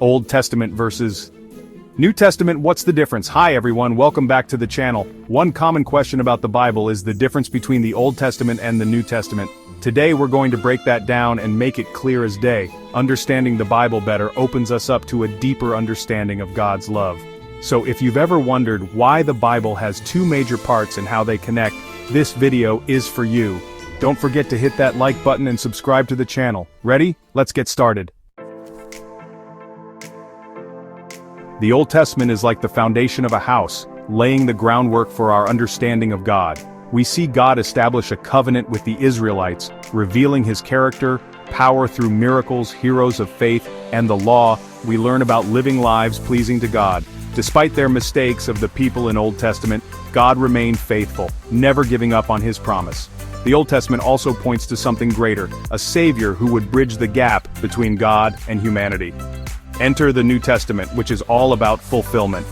Old Testament versus New Testament. What's the difference? Hi everyone, welcome back to the channel. One common question about the Bible is the difference between the Old Testament and the New Testament. Today we're going to break that down and make it clear as day. Understanding the Bible better opens us up to a deeper understanding of God's love. So if you've ever wondered why the Bible has two major parts and how they connect, this video is for you. Don't forget to hit that like button and subscribe to the channel. Ready? Let's get started. The Old Testament is like the foundation of a house, laying the groundwork for our understanding of God. We see God establish a covenant with the Israelites, revealing his character, power through miracles, heroes of faith, and the law. We learn about living lives pleasing to God. Despite their mistakes of the people in Old Testament, God remained faithful, never giving up on his promise. The Old Testament also points to something greater, a Savior who would bridge the gap between God and humanity. Enter the New Testament, which is all about fulfillment.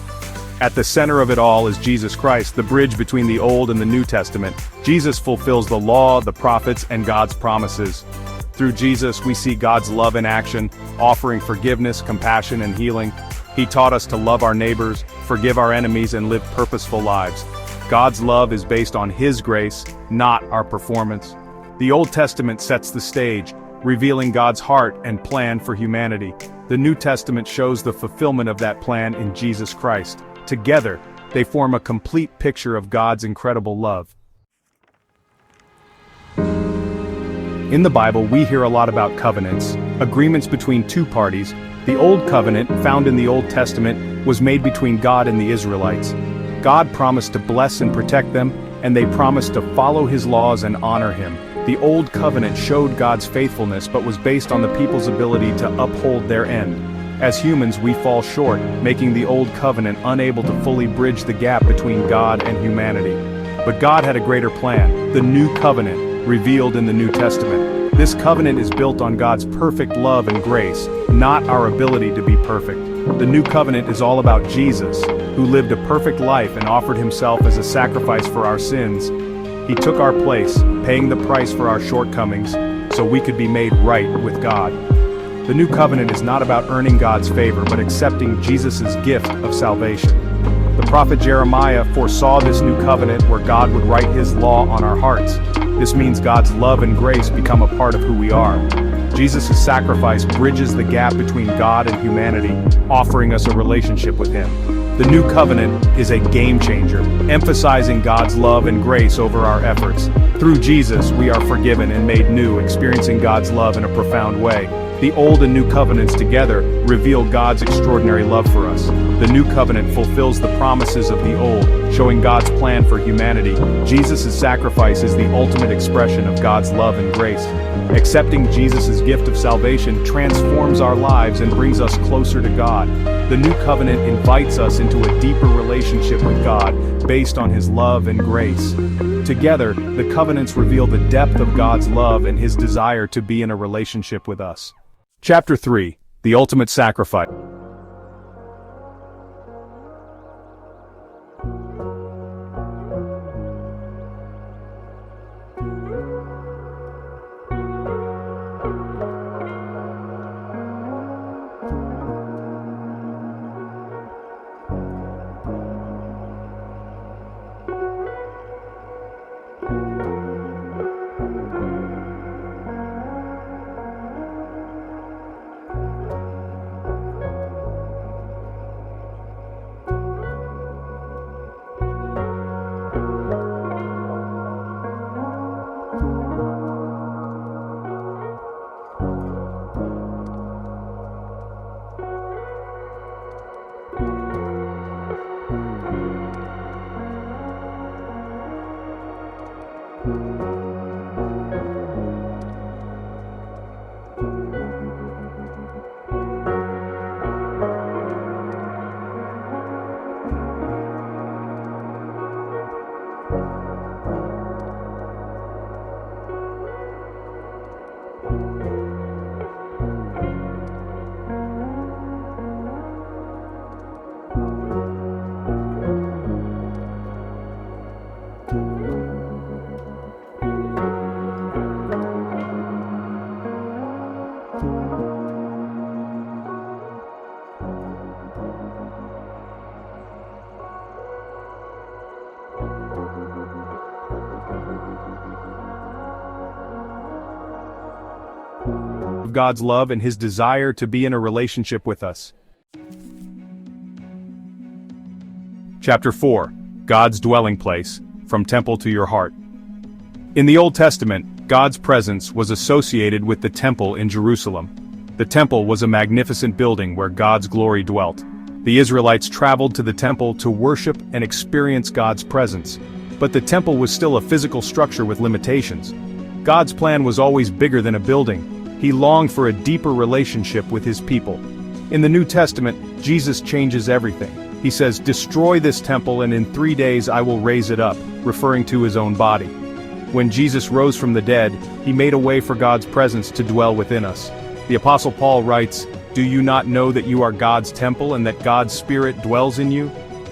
At the center of it all is Jesus Christ, the bridge between the Old and the New Testament. Jesus fulfills the law, the prophets, and God's promises. Through Jesus, we see God's love in action, offering forgiveness, compassion, and healing. He taught us to love our neighbors, forgive our enemies, and live purposeful lives. God's love is based on his grace, not our performance. The Old Testament sets the stage, revealing God's heart and plan for humanity. The New Testament shows the fulfillment of that plan in Jesus Christ. Together, they form a complete picture of God's incredible love. In the Bible, we hear a lot about covenants, agreements between two parties. The Old Covenant, found in the Old Testament, was made between God and the Israelites. God promised to bless and protect them, and they promised to follow his laws and honor him. The Old Covenant showed God's faithfulness but was based on the people's ability to uphold their end. As humans, we fall short, making the Old Covenant unable to fully bridge the gap between God and humanity. But God had a greater plan, the New Covenant, revealed in the New Testament. This covenant is built on God's perfect love and grace, not our ability to be perfect. The New Covenant is all about Jesus, who lived a perfect life and offered himself as a sacrifice for our sins. He took our place, paying the price for our shortcomings, so we could be made right with God. The New Covenant is not about earning God's favor, but accepting Jesus' gift of salvation. The prophet Jeremiah foresaw this new covenant where God would write his law on our hearts. This means God's love and grace become a part of who we are. Jesus' sacrifice bridges the gap between God and humanity, offering us a relationship with him. The New Covenant is a game changer, emphasizing God's love and grace over our efforts. Through Jesus, we are forgiven and made new, experiencing God's love in a profound way. The Old and New Covenants together reveal God's extraordinary love for us. The New Covenant fulfills the promises of the Old, showing God's plan for humanity. Jesus' sacrifice is the ultimate expression of God's love and grace. Accepting Jesus' gift of salvation transforms our lives and brings us closer to God. The New Covenant invites us into a deeper relationship with God, based on his love and grace. Together, the covenants reveal the depth of God's love and his desire to be in a relationship with us. Chapter 3. The Ultimate Sacrifice. of God's love and his desire to be in a relationship with us. Chapter 4. God's dwelling place, from temple to your heart. In the Old Testament, God's presence was associated with the temple in Jerusalem. The temple was a magnificent building where God's glory dwelt. The Israelites traveled to the temple to worship and experience God's presence. But the temple was still a physical structure with limitations. God's plan was always bigger than a building. He longed for a deeper relationship with his people. In the New Testament, Jesus changes everything. He says, "Destroy this temple and in 3 days I will raise it up," referring to his own body. When Jesus rose from the dead, he made a way for God's presence to dwell within us. The Apostle Paul writes, "Do you not know that you are God's temple and that God's Spirit dwells in you?"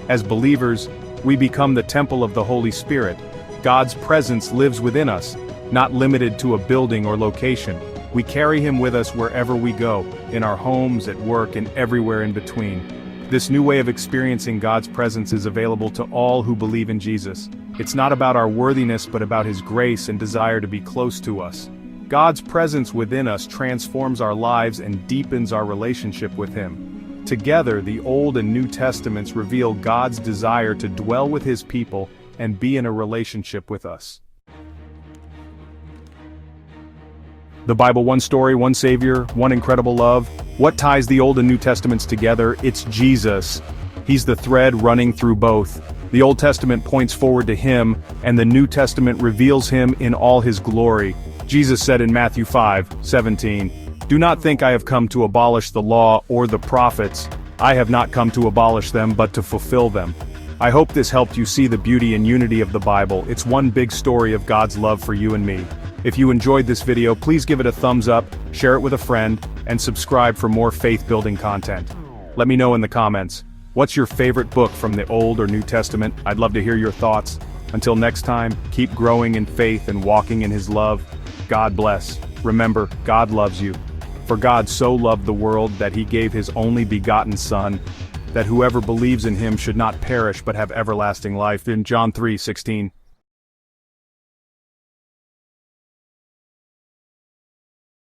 As believers, we become the temple of the Holy Spirit. God's presence lives within us, not limited to a building or location. We carry him with us wherever we go, in our homes, at work, and everywhere in between. This new way of experiencing God's presence is available to all who believe in Jesus. It's not about our worthiness but about his grace and desire to be close to us. God's presence within us transforms our lives and deepens our relationship with him. Together, the Old and New Testaments reveal God's desire to dwell with his people and be in a relationship with us. The Bible, one story, one Savior, one incredible love. What ties the Old and New Testaments together? It's Jesus. He's the thread running through both. The Old Testament points forward to him, and the New Testament reveals him in all his glory. Jesus said in Matthew 5:17, "Do not think I have come to abolish the law or the prophets. I have not come to abolish them but to fulfill them." I hope this helped you see the beauty and unity of the Bible. It's one big story of God's love for you and me. If you enjoyed this video, please give it a thumbs up, share it with a friend, and subscribe for more faith-building content. Let me know in the comments, what's your favorite book from the Old or New Testament? I'd love to hear your thoughts. Until next time, keep growing in faith and walking in his love. God bless. Remember, God loves you. For God so loved the world that he gave his only begotten Son, that whoever believes in him should not perish but have everlasting life. In John 3:16.